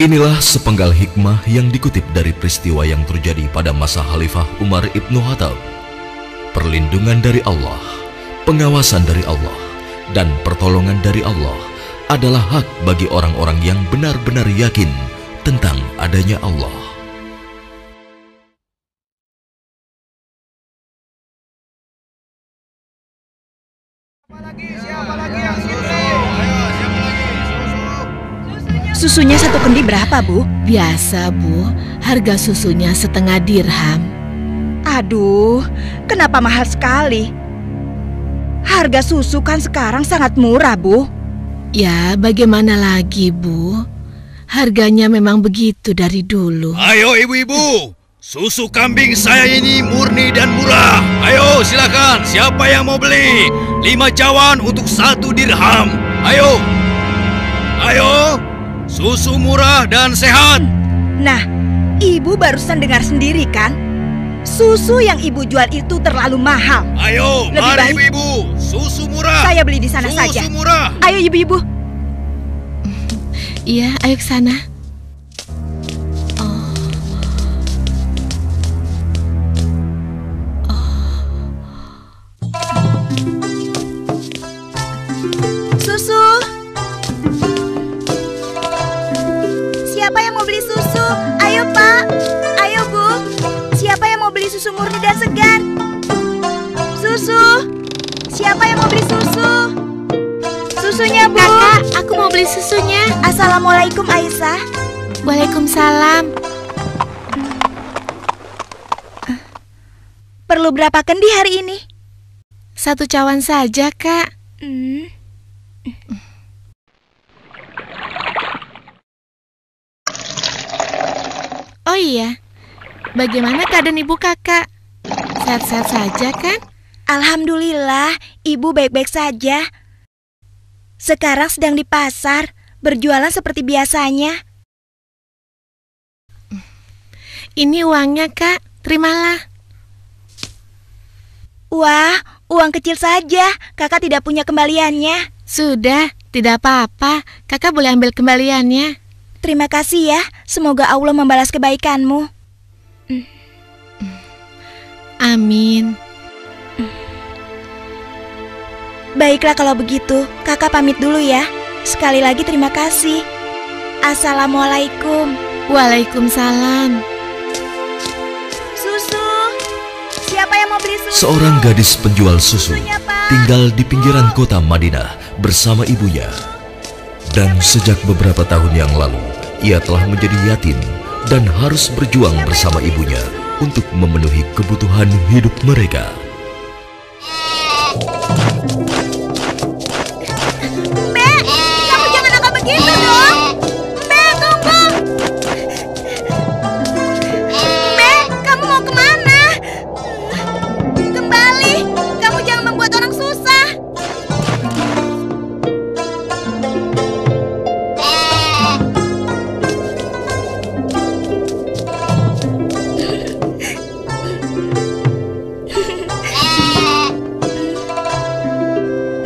Inilah sepenggal hikmah yang dikutip dari peristiwa yang terjadi pada masa Khalifah Umar ibnu Khattab. Perlindungan dari Allah, pengawasan dari Allah, dan pertolongan dari Allah adalah hak bagi orang-orang yang benar-benar yakin tentang adanya Allah. Siapa lagi yang susu? Susunya satu kendi berapa, Bu? Biasa, Bu. Harga susunya setengah dirham. Aduh, kenapa mahal sekali? Harga susu kan sekarang sangat murah, Bu. Ya, bagaimana lagi, Bu? Harganya memang begitu dari dulu. Ayo ibu-ibu, susu kambing saya ini murni dan murah. Ayo silakan, siapa yang mau beli? 5 cawan untuk 1 dirham. Ayo, ayo, susu murah dan sehat. Nah, Ibu barusan dengar sendiri kan? Susu yang Ibu jual itu terlalu mahal. Ayo, Lebih mari baik ibu-ibu, susu murah. saya beli di sana Susu saja. murah. Ayo Ibu-ibu. Iya, ayo ke sana. Susu. Siapa yang mau beli susu? Ayo Pak. Ayo Bu. Siapa yang mau beli susu murni dan segar? Susu. Siapa yang mau beli susu? Susunya Bu. Kakak, aku mau beli susunya. Assalamualaikum Aisyah. Waalaikumsalam. Perlu berapa kendi hari ini? 1 cawan saja, Kak. Oh iya, bagaimana keadaan ibu kakak? Sehat-sehat saja kan? Alhamdulillah, Ibu baik-baik saja. Sekarang sedang di pasar, berjualan seperti biasanya. Ini uangnya, Kak. Terimalah. Wah, uang kecil saja. Kakak tidak punya kembaliannya. Sudah, tidak apa-apa. Kakak boleh ambil kembaliannya. Terima kasih ya. Semoga Allah membalas kebaikanmu. Amin. Baiklah kalau begitu, kakak pamit dulu ya. Sekali lagi terima kasih. Assalamualaikum. Waalaikumsalam. Susu. Siapa yang mau beli susu? Seorang gadis penjual susu Susunya, Pak. tinggal di pinggiran kota Madinah bersama ibunya. Dan sejak beberapa tahun yang lalu, ia telah menjadi yatim dan harus berjuang bersama ibunya untuk memenuhi kebutuhan hidup mereka. Mbak, kamu jangan nakal begitu dong. Mbak, tunggu. Mbak, kamu mau kemana? Kembali, kamu jangan membuat orang susah.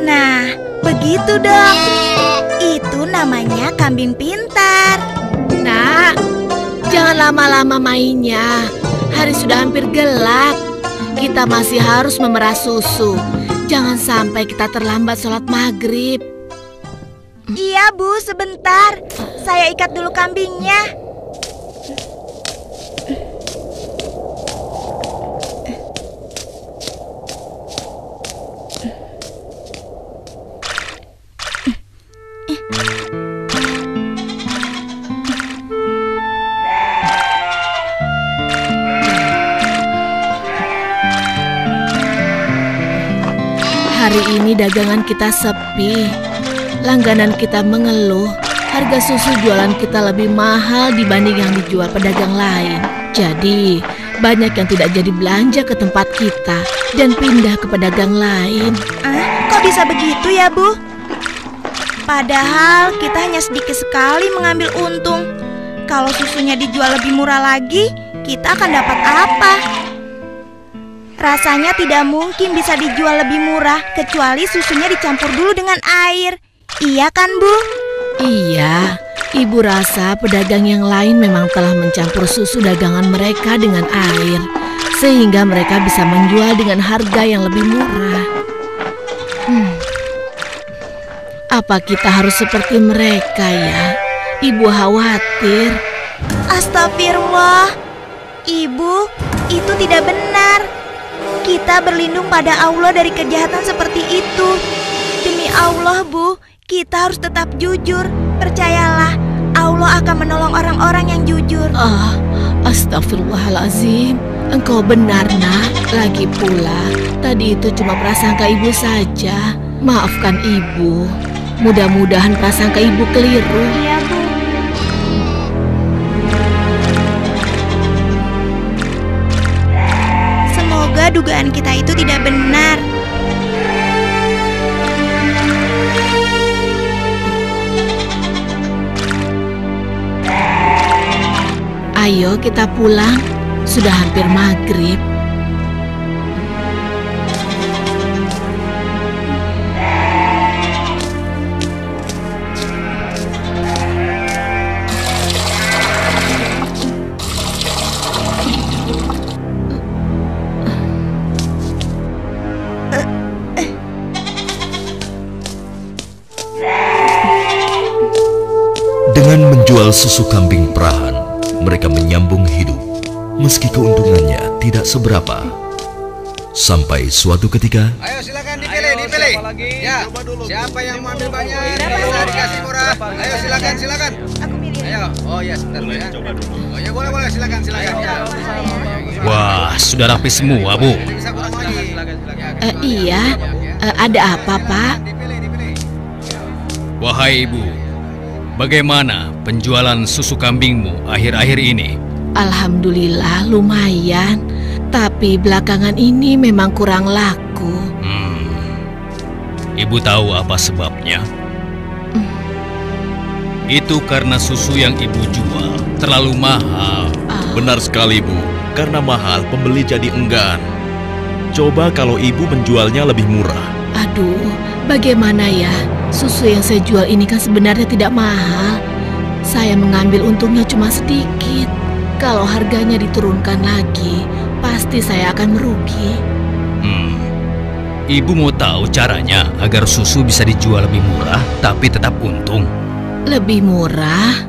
Nah, begitu dong. Itu namanya kambing pintar. Nak, jangan lama-lama mainnya. Hari sudah hampir gelap. Kita masih harus memerah susu. Jangan sampai kita terlambat sholat maghrib. Iya Bu, sebentar. Saya ikat dulu kambingnya. Hari ini dagangan kita sepi. Langganan kita mengeluh. Harga susu jualan kita lebih mahal dibanding yang dijual pedagang lain. Jadi, banyak yang tidak jadi belanja ke tempat kita dan pindah ke pedagang lain. Kok bisa begitu ya Bu? Padahal kita hanya sedikit sekali mengambil untung. Kalau susunya dijual lebih murah lagi, kita akan dapat apa? Rasanya tidak mungkin bisa dijual lebih murah kecuali susunya dicampur dulu dengan air. Iya kan Bu? Iya, Ibu rasa pedagang yang lain memang telah mencampur susu dagangan mereka dengan air, sehingga mereka bisa menjual dengan harga yang lebih murah. Apa kita harus seperti mereka ya? Ibu khawatir. Astagfirullah. Ibu, itu tidak benar. Kita berlindung pada Allah dari kejahatan seperti itu. Demi Allah, Bu, kita harus tetap jujur. Percayalah, Allah akan menolong orang-orang yang jujur. Astagfirullahalazim. Engkau benar, Nak. Lagi pula, tadi itu cuma prasangka Ibu saja. Maafkan Ibu. Mudah-mudahan prasangka Ibu keliru. Iya, Bu. Semoga dugaan kita itu tidak benar. Ayo kita pulang. Sudah hampir maghrib. Dengan menjual susu kambing perahan, mereka menyambung hidup, meski keuntungannya tidak seberapa. Sampai suatu ketika, Ayo silakan dipilih. Ya, siapa yang mau ambil banyak? Bisa dikasih murah. Ayo silakan. Aku milih. Ayo, oh ya sebentar ya. Oh ya boleh silakan ya. Wah, sudah rapi semua, Bu. Bisa kurang lagi. Iya, ada apa, Pak? Dipilih. Wahai Ibu, bagaimana penjualan susu kambingmu akhir-akhir ini? Alhamdulillah lumayan, tapi belakangan ini memang kurang laku. Ibu tahu apa sebabnya? Itu karena susu yang Ibu jual terlalu mahal. Benar sekali, Bu. Karena mahal, pembeli jadi enggan. Coba kalau Ibu menjualnya lebih murah. Aduh, bagaimana ya? Susu yang saya jual ini kan sebenarnya tidak mahal. Saya mengambil untungnya cuma sedikit. Kalau harganya diturunkan lagi, pasti saya akan merugi. Ibu mau tahu caranya agar susu bisa dijual lebih murah tapi tetap untung? Lebih murah,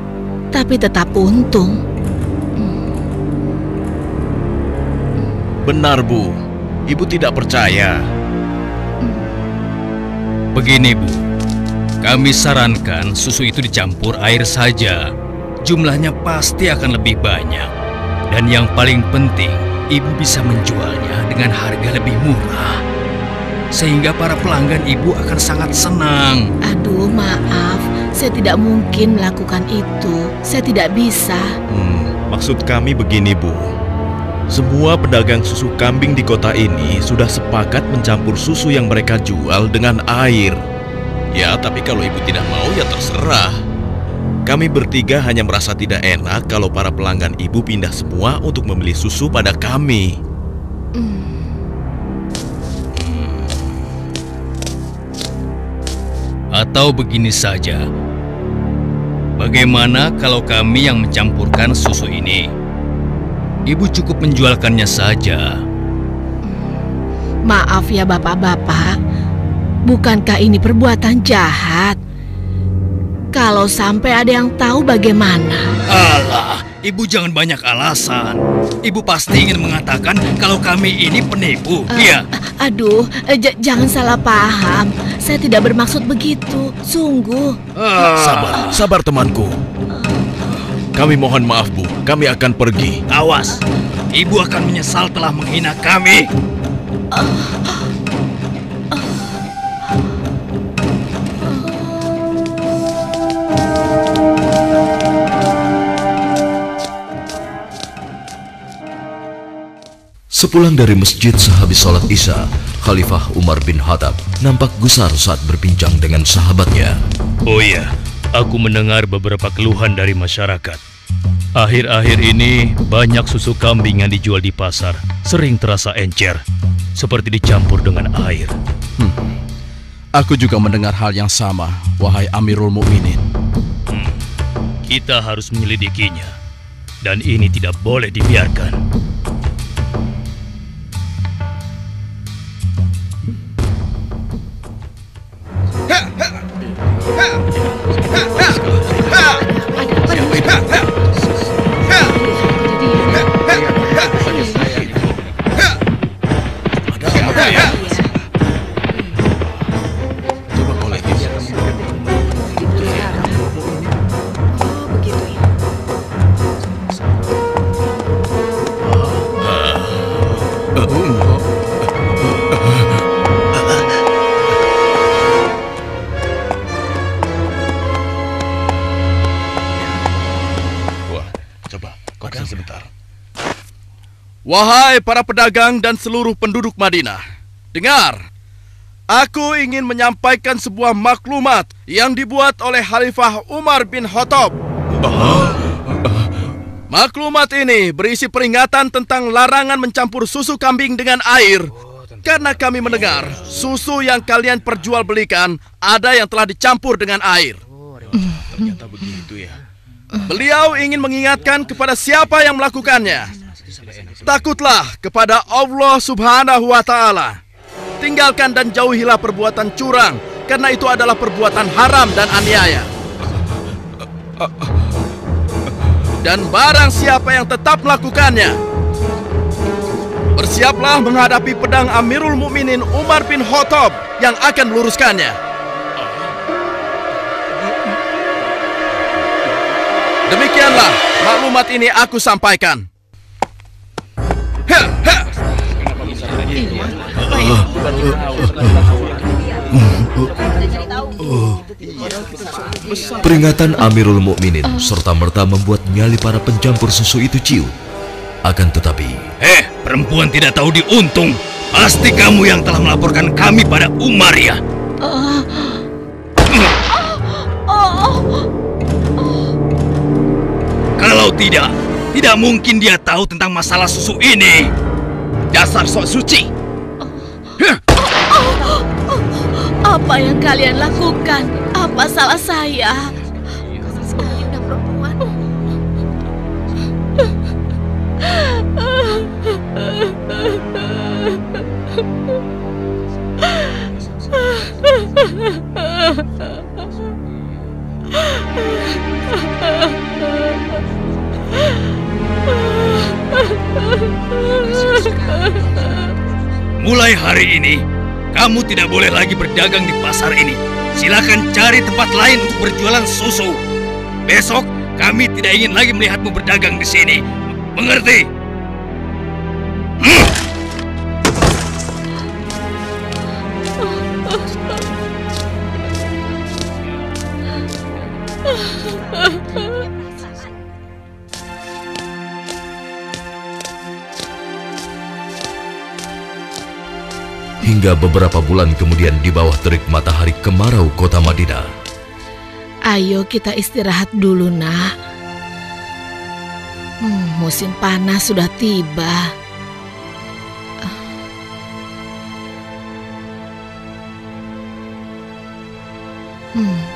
tapi tetap untung. Benar, Bu. Ibu tidak percaya. Begini, Bu. Kami sarankan susu itu dicampur air saja. Jumlahnya pasti akan lebih banyak. Dan yang paling penting, Ibu bisa menjualnya dengan harga lebih murah. Sehingga para pelanggan Ibu akan sangat senang. Aduh, maaf. Saya tidak mungkin melakukan itu. Saya tidak bisa. Maksud kami begini, Bu. Semua pedagang susu kambing di kota ini sudah sepakat mencampur susu yang mereka jual dengan air. Ya, tapi kalau Ibu tidak mau, ya terserah. Kami bertiga hanya merasa tidak enak kalau para pelanggan Ibu pindah semua untuk membeli susu pada kami. Atau begini saja, bagaimana kalau kami yang mencampurkan susu ini? Ibu cukup menjualkannya saja. Maaf ya bapak-bapak, bukankah ini perbuatan jahat? Kalau sampai ada yang tahu bagaimana? Alah, Ibu jangan banyak alasan. Ibu pasti ingin mengatakan kalau kami ini penipu, iya? Aduh, jangan salah paham. Saya tidak bermaksud begitu, sungguh. Sabar temanku. Kami mohon maaf, Bu. Kami akan pergi. Awas, Ibu akan menyesal telah menghina kami. Sepulang dari masjid sehabis sholat Isya, Khalifah Umar bin Khattab nampak gusar saat berbincang dengan sahabatnya. Oh iya, aku mendengar beberapa keluhan dari masyarakat. Akhir-akhir ini banyak susu kambing yang dijual di pasar sering terasa encer, seperti dicampur dengan air. Aku juga mendengar hal yang sama, wahai Amirul Mukminin. Kita harus menyelidikinya. Dan ini tidak boleh dibiarkan. Wahai para pedagang dan seluruh penduduk Madinah, dengar, aku ingin menyampaikan sebuah maklumat yang dibuat oleh Khalifah Umar bin Khattab. Maklumat ini berisi peringatan tentang larangan mencampur susu kambing dengan air. Karena kami mendengar susu yang kalian perjualbelikan ada yang telah dicampur dengan air. Ternyata begitu ya. Beliau ingin mengingatkan kepada siapa yang melakukannya. Takutlah kepada Allah Subhanahu wa Ta'ala. Tinggalkan dan jauhilah perbuatan curang, karena itu adalah perbuatan haram dan aniaya. Dan barang siapa yang tetap melakukannya, bersiaplah menghadapi pedang Amirul Mukminin Umar bin Khattab yang akan meluruskannya. Demikianlah maklumat ini aku sampaikan. Peringatan Amirul Mukminin serta-merta membuat nyali para pencampur susu itu ciut. Akan tetapi, Perempuan tidak tahu diuntung. Pasti kamu yang telah melaporkan kami pada Umar ya? Kalau tidak mungkin dia tahu tentang masalah susu ini. Dasar sok suci. Apa yang kalian lakukan? Apa salah saya? Kasar sekali udah perempuan. Mulai hari ini, kamu tidak boleh lagi berdagang di pasar ini. Silakan cari tempat lain untuk berjualan susu. Besok, kami tidak ingin lagi melihatmu berdagang di sini. Mengerti? hingga beberapa bulan kemudian di bawah terik matahari kemarau kota Madinah. Ayo kita istirahat dulu, nak. Musim panas sudah tiba.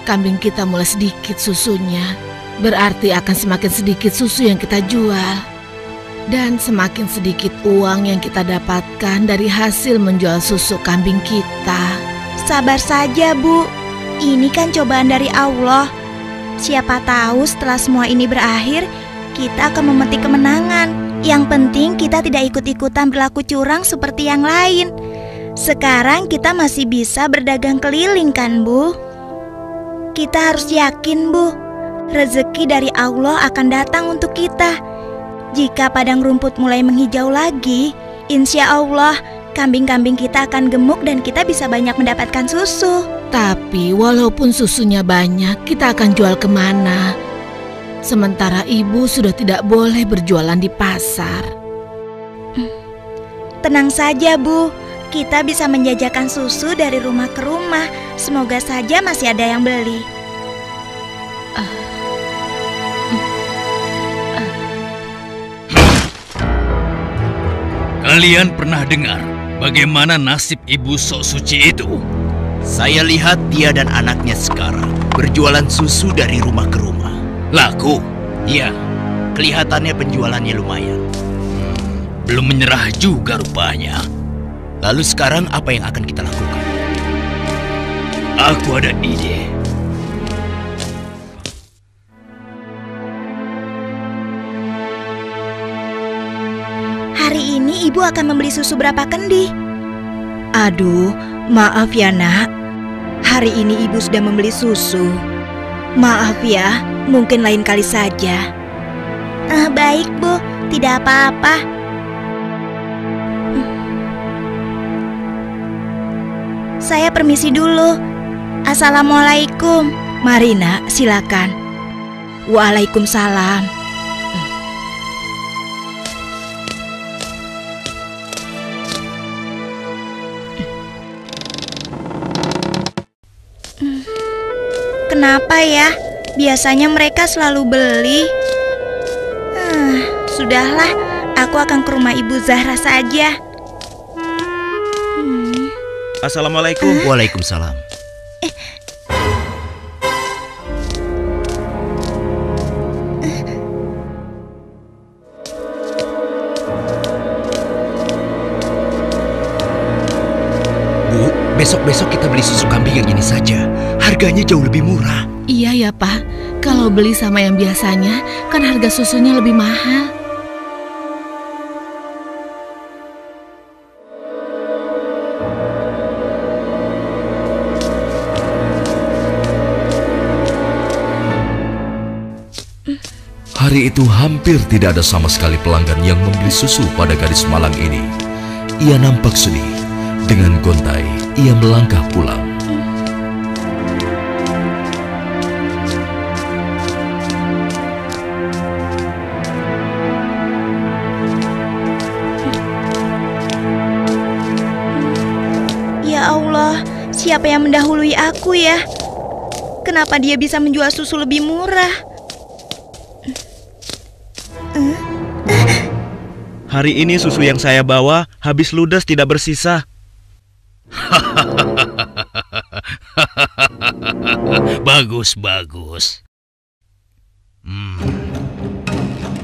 Kambing kita mulai sedikit susunya. Berarti akan semakin sedikit susu yang kita jual. Dan semakin sedikit uang yang kita dapatkan dari hasil menjual susu kambing kita. Sabar saja, Bu. Ini kan cobaan dari Allah. Siapa tahu setelah semua ini berakhir, kita akan memetik kemenangan. Yang penting kita tidak ikut-ikutan berlaku curang seperti yang lain. Sekarang kita masih bisa berdagang keliling kan, Bu? Kita harus yakin, Bu, rezeki dari Allah akan datang untuk kita. Jika padang rumput mulai menghijau lagi, insya Allah kambing-kambing kita akan gemuk dan kita bisa banyak mendapatkan susu. Tapi walaupun susunya banyak, kita akan jual kemana? Sementara ibu sudah tidak boleh berjualan di pasar. Tenang saja, Bu. Kita bisa menjajakan susu dari rumah ke rumah. Semoga saja masih ada yang beli. Kalian pernah dengar bagaimana nasib ibu sok suci itu? Saya lihat dia dan anaknya sekarang berjualan susu dari rumah ke rumah. Laku? Iya, kelihatannya penjualannya lumayan. Belum menyerah juga rupanya. Lalu sekarang apa yang akan kita lakukan? Aku ada ide. Hari ini ibu akan membeli susu berapa kendi? Aduh, maaf ya nak. Hari ini ibu sudah membeli susu. Maaf ya, mungkin lain kali saja. Baik bu, tidak apa-apa. Saya permisi dulu. Assalamualaikum. Mari nak, silakan. Waalaikumsalam. Kenapa ya? Biasanya mereka selalu beli. Sudahlah, aku akan ke rumah Ibu Zahra saja. Assalamualaikum. Waalaikumsalam. Bu, besok-besok kita beli susu kambing yang ini saja. Harganya jauh lebih murah. Iya ya Pak, kalau beli sama yang biasanya kan harga susunya lebih mahal. Hari itu hampir tidak ada sama sekali pelanggan yang membeli susu pada gadis malang ini. Ia nampak sedih. Dengan gontai, ia melangkah pulang. Ya Allah, siapa yang mendahului aku ya? Kenapa dia bisa menjual susu lebih murah? Hari ini susu yang saya bawa habis ludes, tidak bersisa. Bagus, bagus.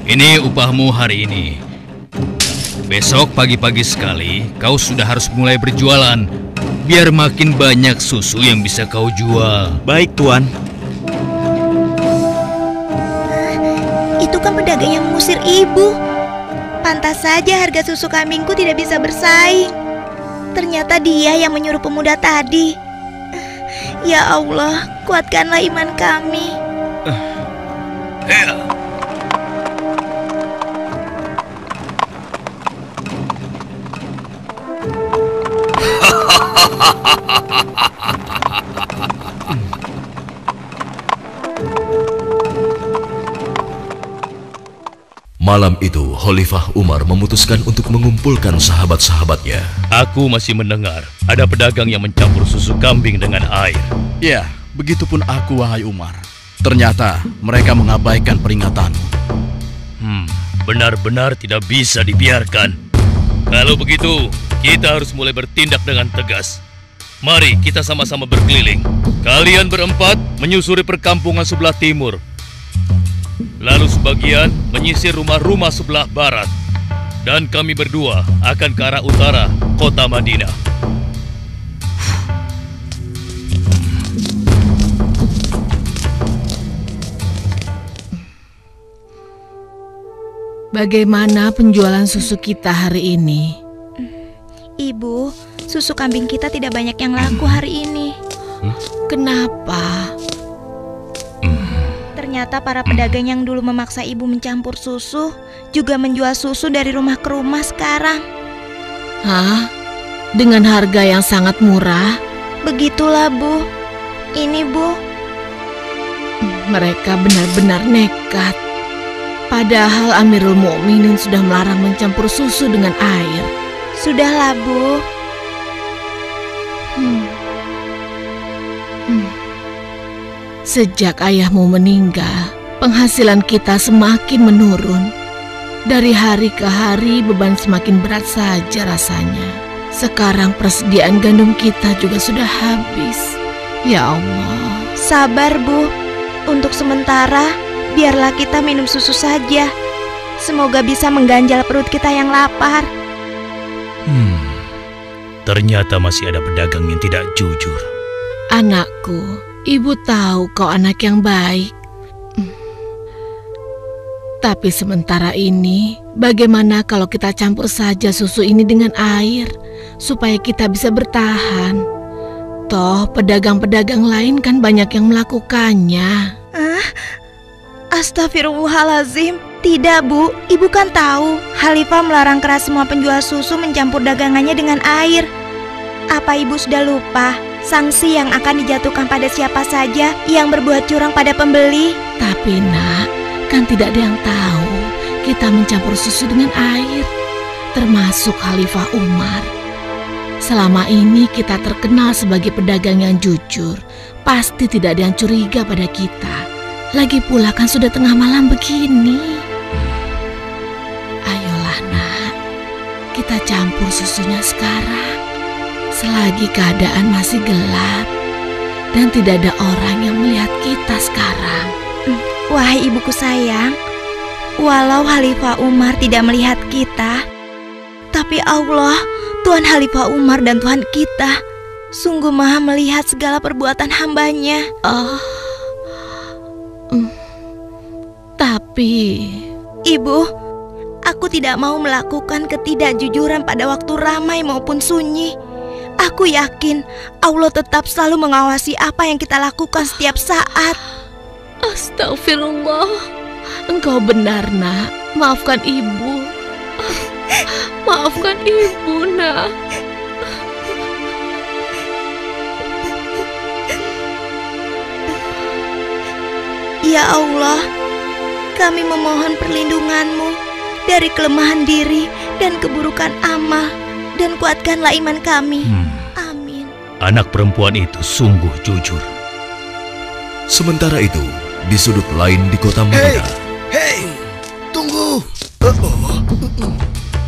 Ini upahmu hari ini. Besok pagi-pagi sekali kau sudah harus mulai berjualan, biar makin banyak susu yang bisa kau jual. Baik, Tuan. Itu kan pedagang yang mengusir ibu. Pantas saja harga susu kambingku tidak bisa bersaing. Ternyata dia yang menyuruh pemuda tadi. Ya Allah, kuatkanlah iman kami. Malam itu, Khalifah Umar memutuskan untuk mengumpulkan sahabat-sahabatnya. Aku masih mendengar ada pedagang yang mencampur susu kambing dengan air. Ya, begitupun aku, wahai Umar. Ternyata mereka mengabaikan peringatanmu. Benar-benar tidak bisa dibiarkan. Kalau begitu, kita harus mulai bertindak dengan tegas. Mari kita sama-sama berkeliling. Kalian berempat menyusuri perkampungan sebelah timur. Lalu sebagian menyisir rumah-rumah sebelah barat. Dan kami berdua akan ke arah utara, kota Madinah. Bagaimana penjualan susu kita hari ini? Ibu, susu kambing kita tidak banyak yang laku hari ini. Kenapa? Ternyata para pedagang yang dulu memaksa ibu mencampur susu juga menjual susu dari rumah ke rumah sekarang. Hah? Dengan harga yang sangat murah? Begitulah, Bu. Ini, Bu. Mereka benar-benar nekat. Padahal Amirul Mukminin sudah melarang mencampur susu dengan air. Sudahlah, Bu. Sejak ayahmu meninggal, penghasilan kita semakin menurun. Dari hari ke hari beban semakin berat saja rasanya. Sekarang persediaan gandum kita juga sudah habis. Ya Allah. Sabar, Bu. Untuk sementara, biarlah kita minum susu saja. Semoga bisa mengganjal perut kita yang lapar. Ternyata masih ada pedagang yang tidak jujur. Anakku, ibu tahu kau anak yang baik. Tapi sementara ini, bagaimana kalau kita campur saja susu ini dengan air, supaya kita bisa bertahan? Toh, pedagang-pedagang lain kan banyak yang melakukannya. Astagfirullahalazim. Tidak, Bu. Ibu kan tahu, Khalifah melarang keras semua penjual susu mencampur dagangannya dengan air. Apa ibu sudah lupa sanksi yang akan dijatuhkan pada siapa saja yang berbuat curang pada pembeli? Tapi nak, kan tidak ada yang tahu kita mencampur susu dengan air, termasuk Khalifah Umar. Selama ini kita terkenal sebagai pedagang yang jujur. Pasti tidak ada yang curiga pada kita. Lagi pula kan sudah tengah malam begini. Ayolah nak, kita campur susunya sekarang. Selagi keadaan masih gelap dan tidak ada orang yang melihat kita sekarang. Wahai ibuku sayang, walau Khalifah Umar tidak melihat kita, tapi Allah, Tuhan Khalifah Umar dan Tuhan kita, sungguh maha melihat segala perbuatan hambanya. Tapi Ibu, aku tidak mau melakukan ketidakjujuran pada waktu ramai maupun sunyi. Aku yakin Allah tetap selalu mengawasi apa yang kita lakukan setiap saat. Astagfirullah, engkau benar nak. Maafkan ibu. Maafkan ibu nak. Ya Allah, kami memohon perlindungan-Mu dari kelemahan diri dan keburukan amal, dan kuatkanlah iman kami. Amin. Anak perempuan itu sungguh jujur. Sementara itu, di sudut lain di kota Madinah. Hei, tunggu.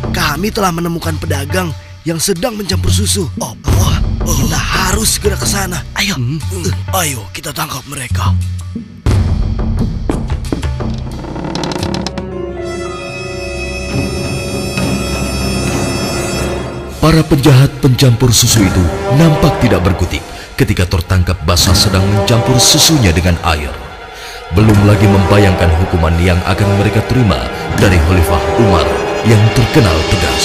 Kami telah menemukan pedagang yang sedang mencampur susu. Kita harus segera ke sana. Ayo, ayo kita tangkap mereka. Para penjahat pencampur susu itu nampak tidak berkutik ketika tertangkap basah sedang mencampur susunya dengan air. Belum lagi membayangkan hukuman yang akan mereka terima dari Khalifah Umar yang terkenal tegas.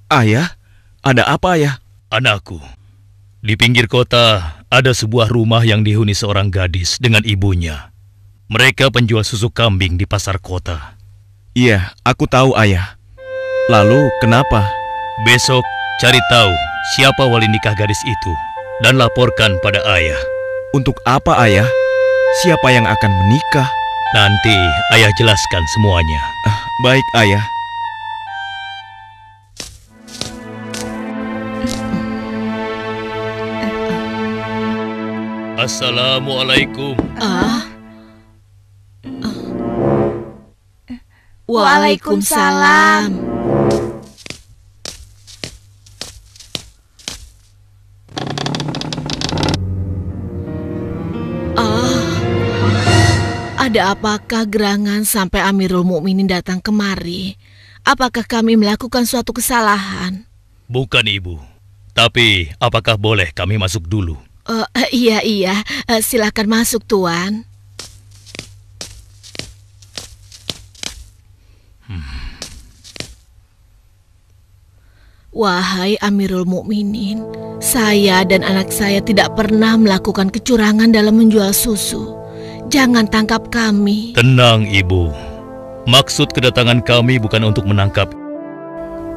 Ayah? Ada apa ya? Anakku, di pinggir kota ada sebuah rumah yang dihuni seorang gadis dengan ibunya. Mereka penjual susu kambing di pasar kota. Iya, aku tahu ayah. Lalu kenapa? Besok cari tahu siapa wali nikah gadis itu dan laporkan pada ayah. Untuk apa ayah? Siapa yang akan menikah? Nanti ayah jelaskan semuanya. Baik ayah. Assalamualaikum. Waalaikumsalam. Ada apakah gerangan sampai Amirul Mukminin datang kemari? Apakah kami melakukan suatu kesalahan? Bukan ibu. Tapi apakah boleh kami masuk dulu? Iya, silakan masuk tuan. Wahai Amirul Mukminin, saya dan anak saya tidak pernah melakukan kecurangan dalam menjual susu. Jangan tangkap kami. Tenang ibu. Maksud kedatangan kami bukan untuk menangkap,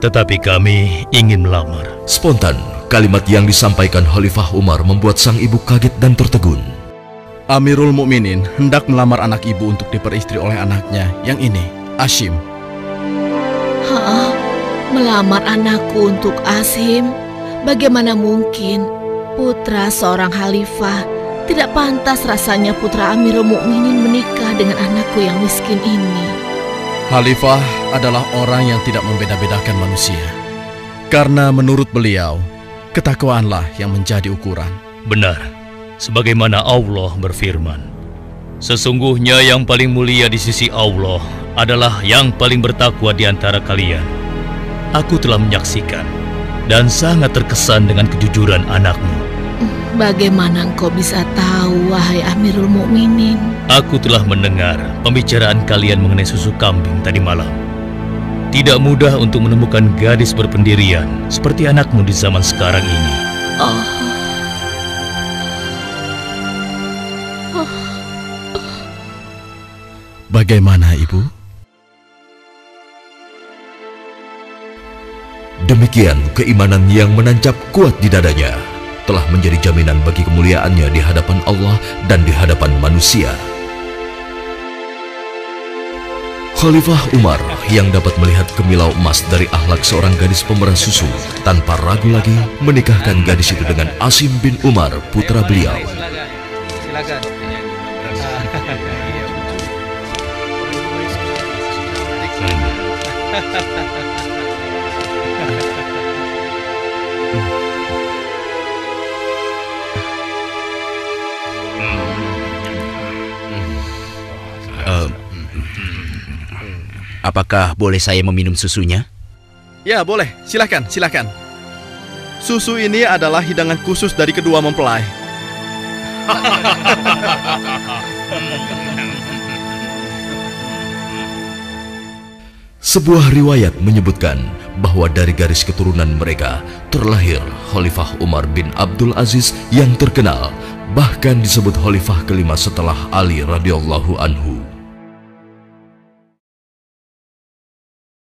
tetapi kami ingin melamar. Spontan, kalimat yang disampaikan Khalifah Umar membuat sang ibu kaget dan tertegun. Amirul Mukminin hendak melamar anak ibu untuk diperistri oleh anaknya yang ini, Hashim. Melamar anakku untuk Hashim? Bagaimana mungkin putra seorang khalifah Tidak pantas rasanya putra Amirul Mukminin menikah dengan anakku yang miskin ini. Khalifah adalah orang yang tidak membeda-bedakan manusia. Karena menurut beliau, ketakwaanlah yang menjadi ukuran. Benar, sebagaimana Allah berfirman, sesungguhnya yang paling mulia di sisi Allah adalah yang paling bertakwa di antara kalian. Aku telah menyaksikan dan sangat terkesan dengan kejujuran anakmu. Bagaimana engkau bisa tahu, wahai Amirul Mukminin? Aku telah mendengar pembicaraan kalian mengenai susu kambing tadi malam. Tidak mudah untuk menemukan gadis berpendirian seperti anakmu di zaman sekarang ini. Bagaimana, Ibu? Demikian keimanan yang menancap kuat di dadanya telah menjadi jaminan bagi kemuliaannya di hadapan Allah dan di hadapan manusia. Khalifah Umar yang dapat melihat kemilau emas dari akhlak seorang gadis pemeras susu tanpa ragu lagi menikahkan gadis itu dengan Asim bin Umar, putra beliau. Silakan. Apakah boleh saya meminum susunya? Ya, boleh. Silakan, silakan. Susu ini adalah hidangan khusus dari kedua mempelai. Sebuah riwayat menyebutkan bahwa dari garis keturunan mereka terlahir Khalifah Umar bin Abdul Aziz yang terkenal, bahkan disebut khalifah kelima setelah Ali radhiyallahu anhu.